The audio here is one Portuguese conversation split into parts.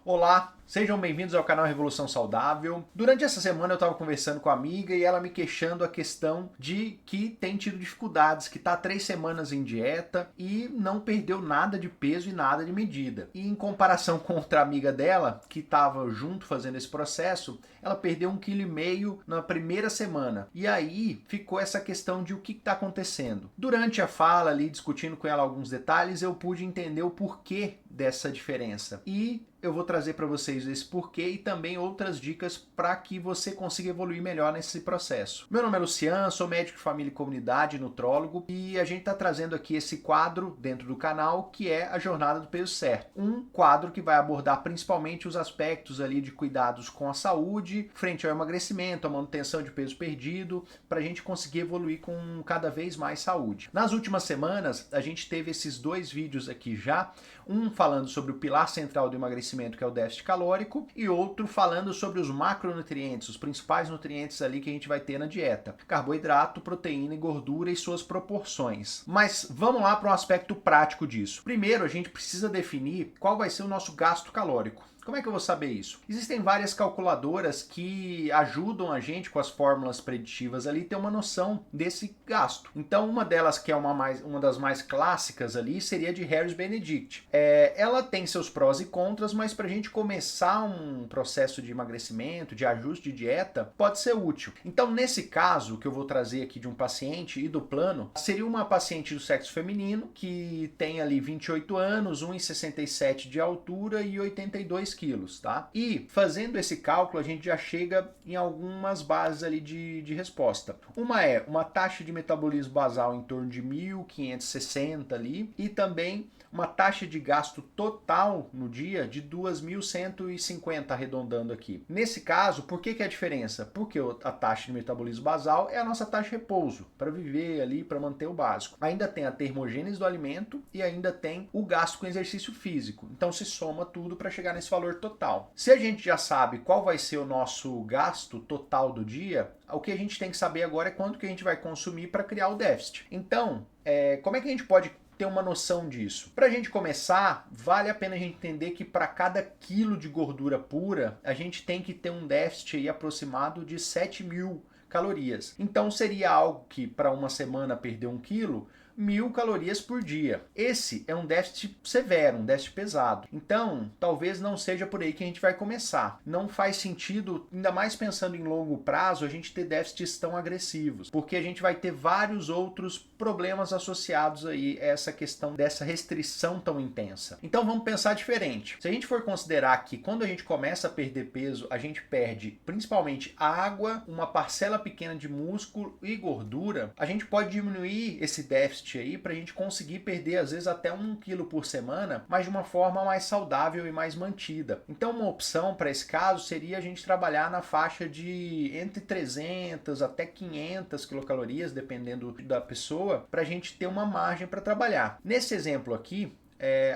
Olá, sejam bem-vindos ao canal Revolução Saudável. Durante essa semana eu estava conversando com a amiga e ela me queixando a questão de que tem tido dificuldades, que está 3 semanas em dieta e não perdeu nada de peso e nada de medida. E em comparação com outra amiga dela, que estava junto fazendo esse processo, ela perdeu 1,5 kg na primeira semana. E aí ficou essa questão de o que está acontecendo. Durante a fala ali, discutindo com ela alguns detalhes, eu pude entender o porquê dessa diferença. E eu vou trazer para vocês esse porquê e também outras dicas para que você consiga evoluir melhor nesse processo. Meu nome é Luciano, sou médico de família e comunidade, nutrólogo, e a gente está trazendo aqui esse quadro dentro do canal que é a Jornada do Peso Certo. Um quadro que vai abordar principalmente os aspectos ali de cuidados com a saúde, frente ao emagrecimento, a manutenção de peso perdido, para a gente conseguir evoluir com cada vez mais saúde. Nas últimas semanas, a gente teve esses 2 vídeos aqui já, um falando sobre o pilar central do emagrecimento, que é o déficit calórico, e outro falando sobre os macronutrientes, os principais nutrientes ali que a gente vai ter na dieta: carboidrato, proteína e gordura e suas proporções. Mas vamos lá para um aspecto prático disso. Primeiro, a gente precisa definir qual vai ser o nosso gasto calórico. Como é que eu vou saber isso? Existem várias calculadoras que ajudam a gente com as fórmulas preditivas ali ter uma noção desse gasto. Então, uma delas, que é uma das mais clássicas ali, seria de Harris-Benedict. Ela tem seus prós e contras, mas para a gente começar um processo de emagrecimento, de ajuste de dieta, pode ser útil. Então, nesse caso que eu vou trazer aqui de um paciente e do plano, seria uma paciente do sexo feminino que tem ali 28 anos, 1,67 de altura e 82 quilos, tá? E fazendo esse cálculo, a gente já chega em algumas bases ali de resposta. Uma é uma taxa de metabolismo basal em torno de 1.560 ali, e também uma taxa de gasto total no dia de 2.150, arredondando aqui. Nesse caso, por que é a diferença? Porque a taxa de metabolismo basal é a nossa taxa de repouso, para viver ali, para manter o básico. Ainda tem a termogênese do alimento e ainda tem o gasto com exercício físico. Então se soma tudo para chegar nesse valor total. Se a gente já sabe qual vai ser o nosso gasto total do dia, o que a gente tem que saber agora é quanto que a gente vai consumir para criar o déficit. Então, como é que a gente pode ter uma noção disso? Para a gente começar, vale a pena a gente entender que para cada quilo de gordura pura, a gente tem que ter um déficit aí aproximado de 7.000 calorias. Então seria algo que para uma semana perder 1 quilo, 1.000 calorias por dia. Esse é um déficit severo, um déficit pesado. Então, talvez não seja por aí que a gente vai começar. Não faz sentido, ainda mais pensando em longo prazo, a gente ter déficits tão agressivos, porque a gente vai ter vários outros problemas associados aí a essa questão dessa restrição tão intensa. Então vamos pensar diferente. Se a gente for considerar que quando a gente começa a perder peso, a gente perde principalmente água, uma parcela pequena de músculo e gordura, a gente pode diminuir esse déficit aí para a gente conseguir perder às vezes até 1 quilo por semana, mas de uma forma mais saudável e mais mantida. Então uma opção para esse caso seria a gente trabalhar na faixa de entre 300 até 500 quilocalorias, dependendo da pessoa, para a gente ter uma margem para trabalhar. Nesse exemplo aqui,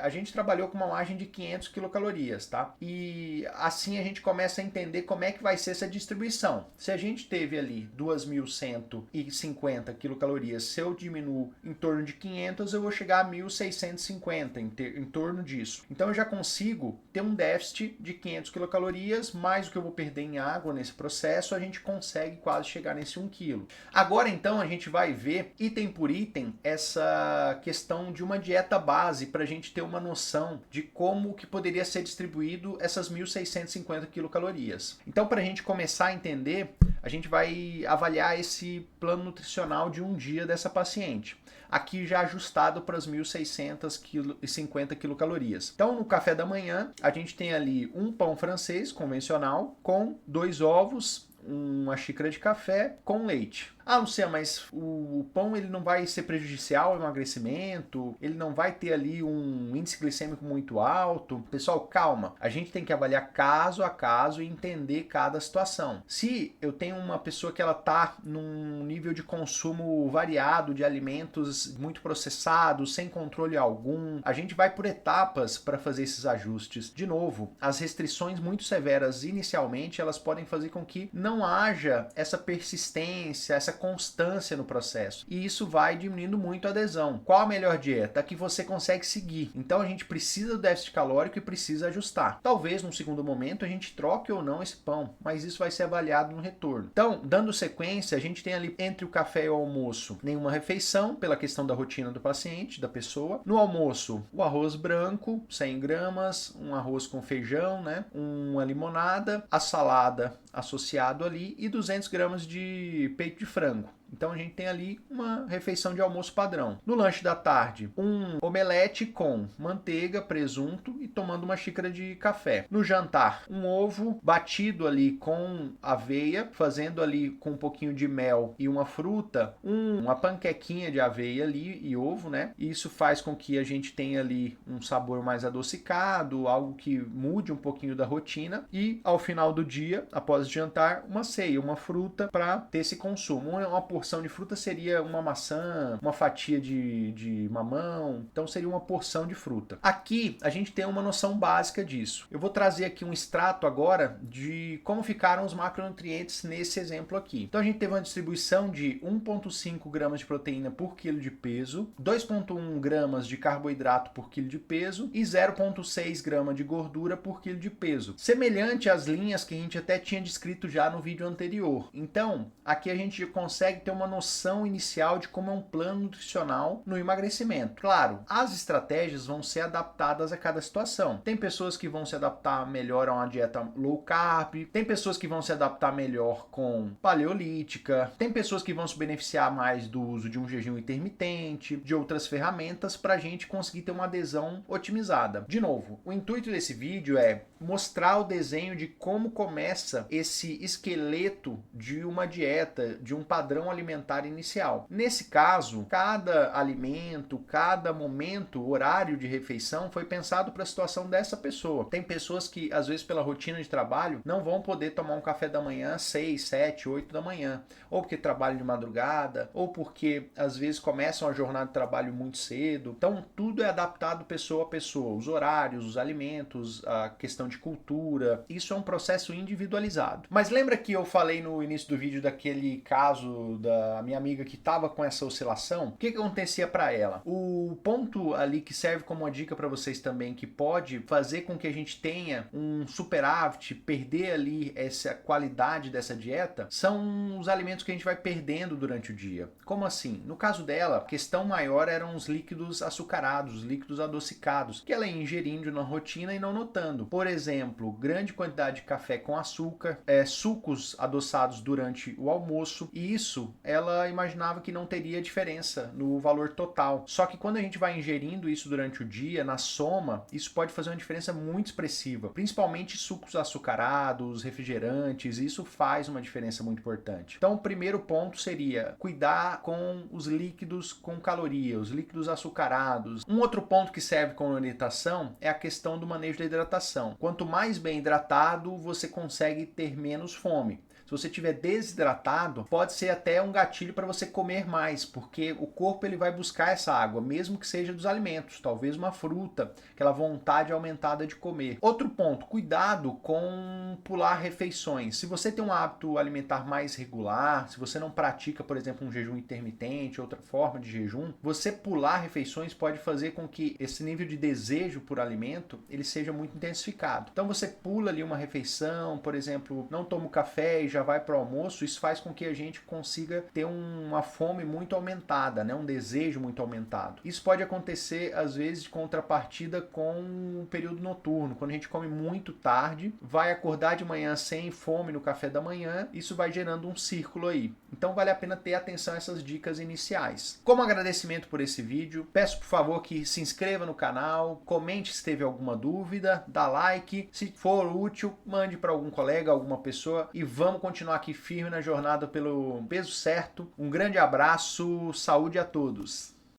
a gente trabalhou com uma margem de 500 quilocalorias, tá? E assim a gente começa a entender como é que vai ser essa distribuição. Se a gente teve ali 2.150 quilocalorias, se eu diminuo em torno de 500, eu vou chegar a 1.650, em torno disso. Então eu já consigo ter um déficit de 500 quilocalorias, mais o que eu vou perder em água nesse processo, a gente consegue quase chegar nesse 1 quilo. Agora então a gente vai ver, item por item, essa questão de uma dieta base para a gente ter uma noção de como que poderia ser distribuído essas 1.650 quilocalorias. Então, para a gente começar a entender, a gente vai avaliar esse plano nutricional de um dia dessa paciente. Aqui já ajustado para as 1.650 quilocalorias. Então, no café da manhã, a gente tem ali um pão francês convencional com 2 ovos, uma xícara de café com leite. Ah, Luciano, mas o pão ele não vai ser prejudicial ao emagrecimento? Ele não vai ter ali um índice glicêmico muito alto? Pessoal, calma. A gente tem que avaliar caso a caso e entender cada situação. Se eu tenho uma pessoa que ela tá num nível de consumo variado de alimentos muito processados, sem controle algum, a gente vai por etapas para fazer esses ajustes. De novo, as restrições muito severas inicialmente, elas podem fazer com que não não haja essa persistência, essa constância no processo. E isso vai diminuindo muito a adesão. Qual a melhor dieta? A que você consegue seguir. Então a gente precisa do déficit calórico e precisa ajustar. Talvez num segundo momento a gente troque ou não esse pão, mas isso vai ser avaliado no retorno. Então, dando sequência, a gente tem ali entre o café e o almoço nenhuma refeição, pela questão da rotina do paciente, da pessoa. No almoço, o arroz branco, 100 gramas, um arroz com feijão, né? Uma limonada, a salada associado ali e 200 gramas de peito de frango. Então a gente tem ali uma refeição de almoço padrão. No lanche da tarde, um omelete com manteiga, presunto e tomando uma xícara de café. No jantar, um ovo batido ali com aveia, fazendo ali com um pouquinho de mel e uma fruta, uma panquequinha de aveia ali e ovo, né? E isso faz com que a gente tenha ali um sabor mais adocicado, algo que mude um pouquinho da rotina. E ao final do dia, após o jantar, uma ceia, uma fruta para ter esse consumo. Uma porção de fruta seria uma maçã, uma fatia de mamão, então seria uma porção de fruta. Aqui a gente tem uma noção básica disso. Eu vou trazer aqui um extrato agora de como ficaram os macronutrientes nesse exemplo aqui. Então a gente teve uma distribuição de 1,5 gramas de proteína por quilo de peso, 2,1 gramas de carboidrato por quilo de peso e 0,6 gramas de gordura por quilo de peso. Semelhante às linhas que a gente até tinha descrito já no vídeo anterior. Então, aqui a gente consegue ter uma noção inicial de como é um plano nutricional no emagrecimento. Claro, as estratégias vão ser adaptadas a cada situação. Tem pessoas que vão se adaptar melhor a uma dieta low carb, tem pessoas que vão se adaptar melhor com paleolítica, tem pessoas que vão se beneficiar mais do uso de um jejum intermitente, de outras ferramentas para a gente conseguir ter uma adesão otimizada. De novo, o intuito desse vídeo é mostrar o desenho de como começa esse esqueleto de uma dieta, de um padrão alimentar inicial. Nesse caso, cada alimento, cada momento, horário de refeição foi pensado para a situação dessa pessoa. Tem pessoas que, às vezes, pela rotina de trabalho, não vão poder tomar um café da manhã às 6, 7, 8 da manhã, ou porque trabalham de madrugada, ou porque, às vezes, começam a jornada de trabalho muito cedo. Então, tudo é adaptado pessoa a pessoa. Os horários, os alimentos, a questão de cultura, isso é um processo individualizado. Mas lembra que eu falei no início do vídeo daquele caso da minha amiga que estava com essa oscilação? O que acontecia para ela? O ponto ali que serve como uma dica para vocês também, que pode fazer com que a gente tenha um superávit, perder ali essa qualidade dessa dieta, são os alimentos que a gente vai perdendo durante o dia. Como assim? No caso dela, a questão maior eram os líquidos açucarados, os líquidos adocicados, que ela ia ingerindo na rotina e não notando. Por exemplo, grande quantidade de café com açúcar, sucos adoçados durante o almoço, e isso ela imaginava que não teria diferença no valor total. Só que quando a gente vai ingerindo isso durante o dia, na soma, isso pode fazer uma diferença muito expressiva, principalmente sucos açucarados, refrigerantes, isso faz uma diferença muito importante. Então, o primeiro ponto seria cuidar com os líquidos com caloria, os líquidos açucarados. Um outro ponto que serve como orientação é a questão do manejo da hidratação. Quanto mais bem hidratado, você consegue ter menos fome. Se você estiver desidratado, pode ser até um gatilho para você comer mais, porque o corpo ele vai buscar essa água, mesmo que seja dos alimentos, talvez uma fruta, aquela vontade aumentada de comer. Outro ponto, cuidado com pular refeições. Se você tem um hábito alimentar mais regular, se você não pratica, por exemplo, um jejum intermitente, outra forma de jejum, você pular refeições pode fazer com que esse nível de desejo por alimento ele seja muito intensificado. Então você pula ali uma refeição, por exemplo, não toma o café e já vai para o almoço, isso faz com que a gente consiga ter uma fome muito aumentada, né? Um desejo muito aumentado. Isso pode acontecer, às vezes, de contrapartida com o período noturno, quando a gente come muito tarde, vai acordar de manhã sem fome no café da manhã, isso vai gerando um círculo aí. Então vale a pena ter atenção a essas dicas iniciais. Como agradecimento por esse vídeo, peço por favor que se inscreva no canal, comente se teve alguma dúvida, dá like, se for útil, mande para algum colega, alguma pessoa e vamos continuar aqui firme na jornada pelo peso certo. Um grande abraço, saúde a todos!